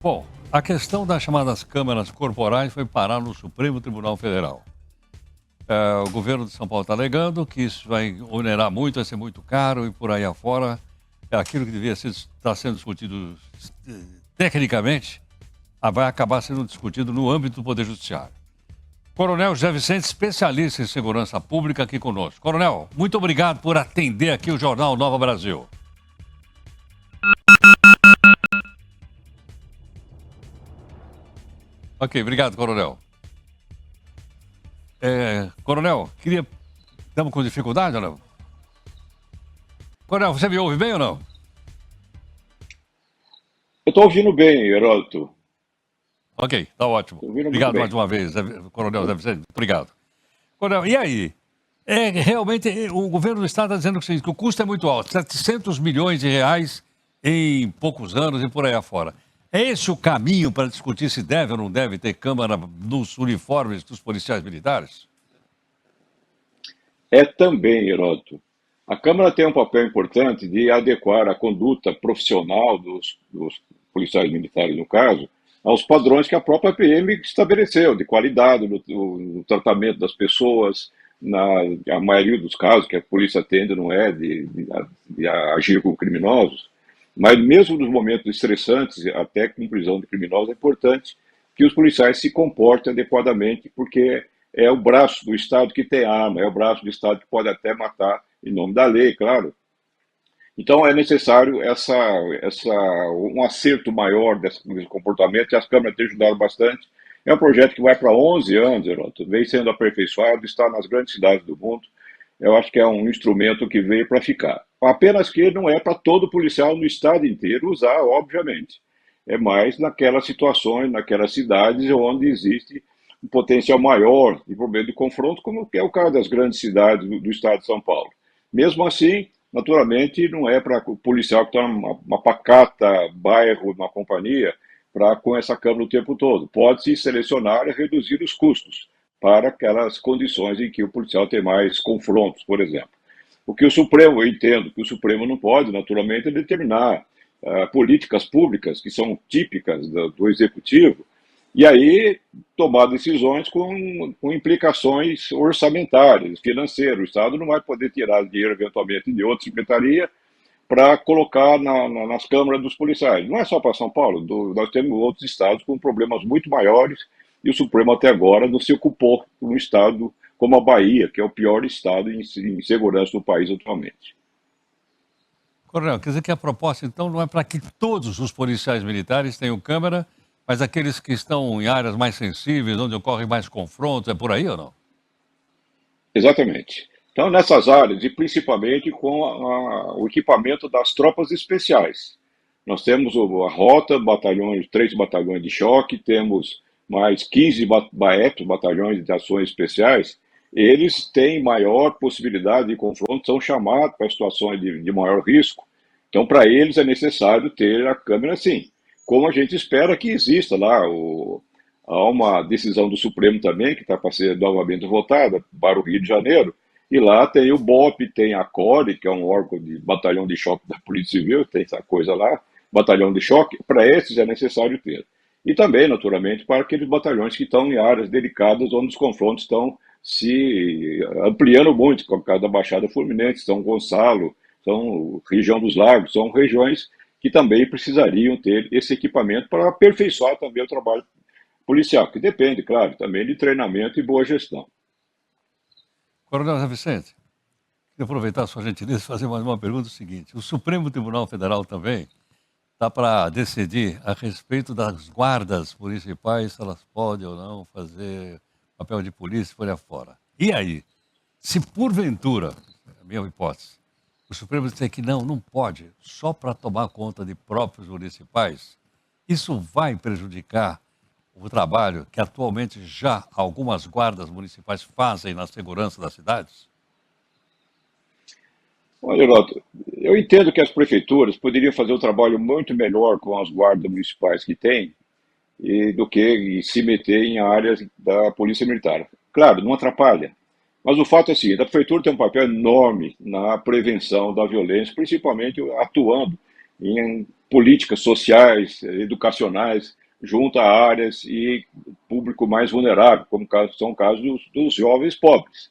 Bom, a questão das chamadas câmaras corporais foi parar no Supremo Tribunal Federal. O governo de São Paulo está alegando que isso vai onerar muito, vai ser muito caro e por aí afora. Aquilo que devia estar sendo discutido tecnicamente vai acabar sendo discutido no âmbito do Poder Judiciário. Coronel José Vicente, especialista em segurança pública, aqui conosco. Coronel, muito obrigado por atender aqui o Jornal Nova Brasil. Ok, obrigado, Coronel. Coronel, estamos com dificuldade ou não? Coronel, você me ouve bem ou não? Eu estou ouvindo bem, Heródoto. Ok, tá ótimo. Obrigado mais uma vez, Coronel Zé Vicente. Obrigado. Coronel, e aí? Realmente, o governo do Estado está dizendo que o custo é muito alto, 700 milhões de reais em poucos anos e por aí afora. É esse o caminho para discutir se deve ou não deve ter câmara nos uniformes dos policiais militares? É também, Heródoto. A Câmara tem um papel importante de adequar a conduta profissional dos policiais militares, no caso, aos padrões que a própria PM estabeleceu, de qualidade no tratamento das pessoas, a maioria dos casos que a polícia atende não é de agir com criminosos, mas mesmo nos momentos estressantes, até com prisão de criminosos, é importante que os policiais se comportem adequadamente, porque é o braço do Estado que tem arma, é o braço do Estado que pode até matar em nome da lei, claro. Então é necessário um acerto maior desse comportamento, e as câmaras têm ajudado bastante. É um projeto que vai para 11 anos, Heródoto, vem sendo aperfeiçoado, está nas grandes cidades do mundo. Eu acho que é um instrumento que veio para ficar. Apenas que não é para todo policial no estado inteiro usar, obviamente. É mais naquelas situações, naquelas cidades onde existe um potencial maior de problema de confronto, como é o caso das grandes cidades do estado de São Paulo. Mesmo assim, naturalmente, não é para o policial que está numa pacata bairro, numa companhia, para com essa câmara o tempo todo. Pode-se selecionar e reduzir os custos para aquelas condições em que o policial tem mais confrontos, por exemplo. O que o Supremo, eu entendo que o Supremo não pode, naturalmente, determinar políticas públicas que são típicas do Executivo, e aí tomar decisões com implicações orçamentárias, financeiras. O Estado não vai poder tirar dinheiro, eventualmente, de outra secretaria para colocar nas câmaras dos policiais. Não é só para São Paulo, nós temos outros estados com problemas muito maiores, e o Supremo até agora não se ocupou com um estado como a Bahia, que é o pior estado em segurança do país atualmente. Coronel, quer dizer que a proposta, então, não é para que todos os policiais militares tenham câmera, mas aqueles que estão em áreas mais sensíveis, onde ocorrem mais confrontos, é por aí ou não? Exatamente. Então, nessas áreas, e principalmente com o equipamento das tropas especiais. Nós temos a rota, batalhões, 3 batalhões de choque, temos mais 15 BAEPs, batalhões de ações especiais. Eles têm maior possibilidade de confronto, são chamados para situações de maior risco. Então, para eles é necessário ter a câmera, sim. Como a gente espera que exista lá. Há uma decisão do Supremo também, que está para ser novamente votada, para o Rio de Janeiro, e lá tem o BOP, tem a CORE, que é um órgão de batalhão de choque da Polícia Civil, tem essa coisa lá, batalhão de choque, para esses é necessário ter. E também, naturalmente, para aqueles batalhões que estão em áreas delicadas, onde os confrontos estão se ampliando muito, como o caso da Baixada Fluminense, São Gonçalo, são região dos Lagos, são regiões que também precisariam ter esse equipamento para aperfeiçoar também o trabalho policial, que depende, claro, também de treinamento e boa gestão. Coronel Zé Vicente, queria aproveitar a sua gentileza e fazer mais uma pergunta seguinte. O Supremo Tribunal Federal também está para decidir a respeito das guardas municipais, se elas podem ou não fazer papel de polícia por aí afora. E aí, se porventura, é a minha hipótese, o Supremo disser que não pode, só para tomar conta de próprios municipais, isso vai prejudicar o trabalho que atualmente já algumas guardas municipais fazem na segurança das cidades? Olha, Heroto, eu entendo que as prefeituras poderiam fazer um trabalho muito melhor com as guardas municipais que têm do que se meter em áreas da Polícia Militar. Claro, não atrapalha. Mas o fato é assim, a prefeitura tem um papel enorme na prevenção da violência, principalmente atuando em políticas sociais, educacionais, junto a áreas e público mais vulnerável, como são casos dos jovens pobres.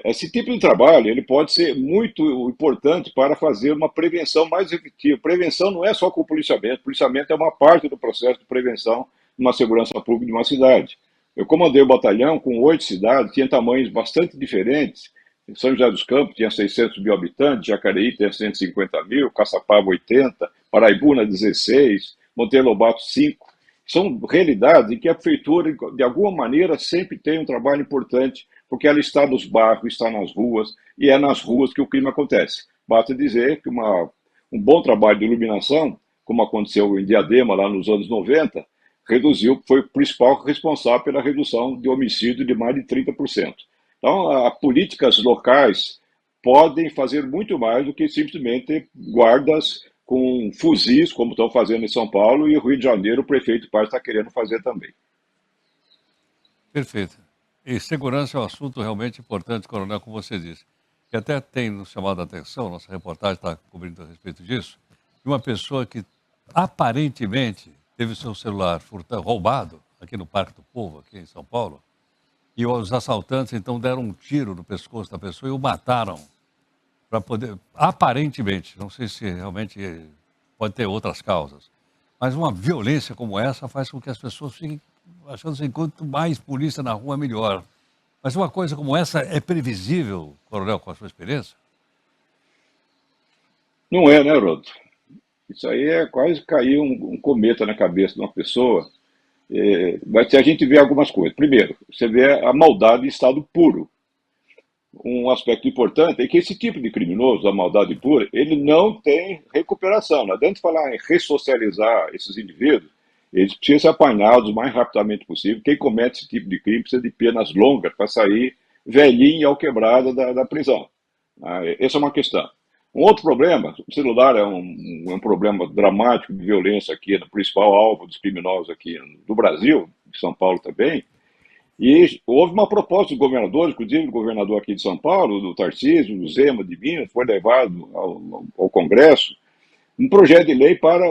Esse tipo de trabalho ele pode ser muito importante para fazer uma prevenção mais efetiva. Prevenção não é só com o policiamento é uma parte do processo de prevenção de uma segurança pública de uma cidade. Eu comandei o batalhão com 8 cidades, tinha tamanhos bastante diferentes. São José dos Campos tinha 600 mil habitantes, Jacareí tinha 150 mil, Caçapava 80, Paraibuna 16, Monteiro Lobato 5. São realidades em que a prefeitura, de alguma maneira, sempre tem um trabalho importante, porque ela está nos bairros, está nas ruas, e é nas ruas que o crime acontece. Basta dizer que um bom trabalho de iluminação, como aconteceu em Diadema, lá nos anos 90, foi o principal responsável pela redução de homicídio de mais de 30%. Então, políticas locais podem fazer muito mais do que simplesmente guardas com fuzis, como estão fazendo em São Paulo, e o Rio de Janeiro, o prefeito Paz está querendo fazer também. Perfeito. E segurança é um assunto realmente importante, Coronel, como você disse. E até tem nos chamado a atenção, nossa reportagem está cobrindo a respeito disso, de uma pessoa que aparentemente teve seu celular roubado aqui no Parque do Povo, aqui em São Paulo, e os assaltantes então deram um tiro no pescoço da pessoa e o mataram para poder, aparentemente, não sei se realmente pode ter outras causas, mas uma violência como essa faz com que as pessoas fiquem achando assim, quanto mais polícia na rua, melhor. Mas uma coisa como essa é previsível, Coronel, com a sua experiência? Não é, né, Rodo? Isso aí é quase cair um cometa na cabeça de uma pessoa. Mas a gente vê algumas coisas. Primeiro, você vê a maldade em estado puro. Um aspecto importante é que esse tipo de criminoso, a maldade pura, ele não tem recuperação. Não adianta falar em ressocializar esses indivíduos, eles precisam ser apanhados o mais rapidamente possível. Quem comete esse tipo de crime precisa de penas longas para sair velhinho e ao quebrado da prisão. Essa é uma questão. Um outro problema, o celular é um problema dramático de violência aqui, no principal alvo dos criminosos aqui do Brasil, de São Paulo também, e houve uma proposta dos governadores, inclusive o governador aqui de São Paulo, do Tarcísio, do Zema, de Minas, foi levado ao Congresso, um projeto de lei para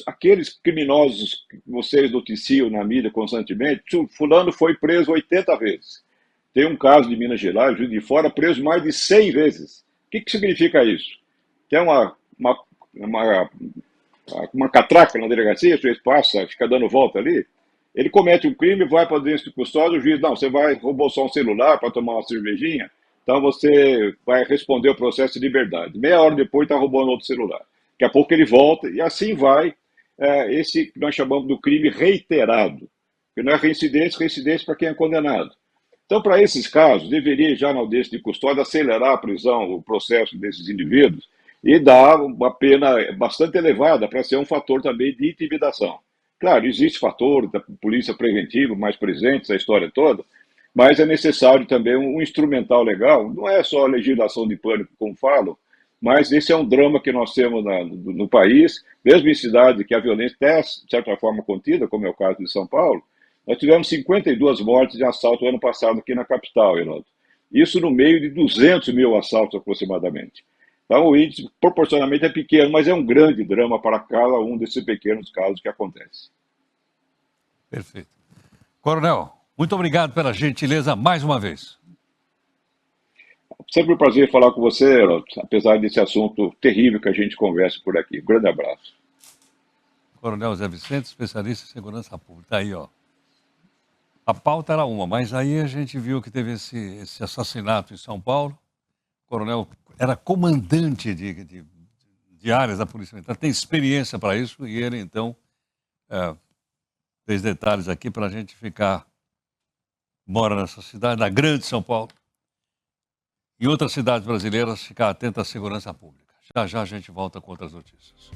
aqueles criminosos que vocês noticiam na mídia constantemente. Fulano foi preso 80 vezes. Tem um caso de Minas Gerais, Juiz de Fora, preso mais de 100 vezes. O que significa isso? Tem uma catraca na delegacia, o juiz passa, fica dando volta ali, ele comete um crime, vai para dentro de custódia, o juiz, não, você roubou só um celular para tomar uma cervejinha, então você vai responder o processo de liberdade. Meia hora depois está roubando outro celular. Daqui a pouco ele volta e assim vai esse que nós chamamos do crime reiterado, que não é reincidência para quem é condenado. Então, para esses casos, deveria já na audiência de custódia acelerar a prisão, o processo desses indivíduos e dar uma pena bastante elevada para ser um fator também de intimidação. Claro, existe fator da polícia preventiva mais presente, essa história toda, mas é necessário também um instrumental legal, não é só a legislação de pânico, como falam, mas esse é um drama que nós temos no país, mesmo em cidades que a violência é, de certa forma, contida, como é o caso de São Paulo. Nós tivemos 52 mortes de assalto ano passado aqui na capital, Heraldo. Isso no meio de 200 mil assaltos aproximadamente. Então o índice proporcionalmente é pequeno, mas é um grande drama para cada um desses pequenos casos que acontecem. Perfeito. Coronel, muito obrigado pela gentileza mais uma vez. Sempre um prazer falar com você, Heraldo, apesar desse assunto terrível que a gente conversa por aqui. Um grande abraço. Coronel Zé Vicente, especialista em segurança pública. Está aí, ó. A pauta era uma, mas aí a gente viu que teve esse assassinato em São Paulo. O coronel era comandante de áreas da Polícia Militar, tem experiência para isso, e ele, então, fez detalhes aqui para a gente mora nessa cidade, na grande São Paulo, e outras cidades brasileiras, ficar atento à segurança pública. Já já a gente volta com outras notícias.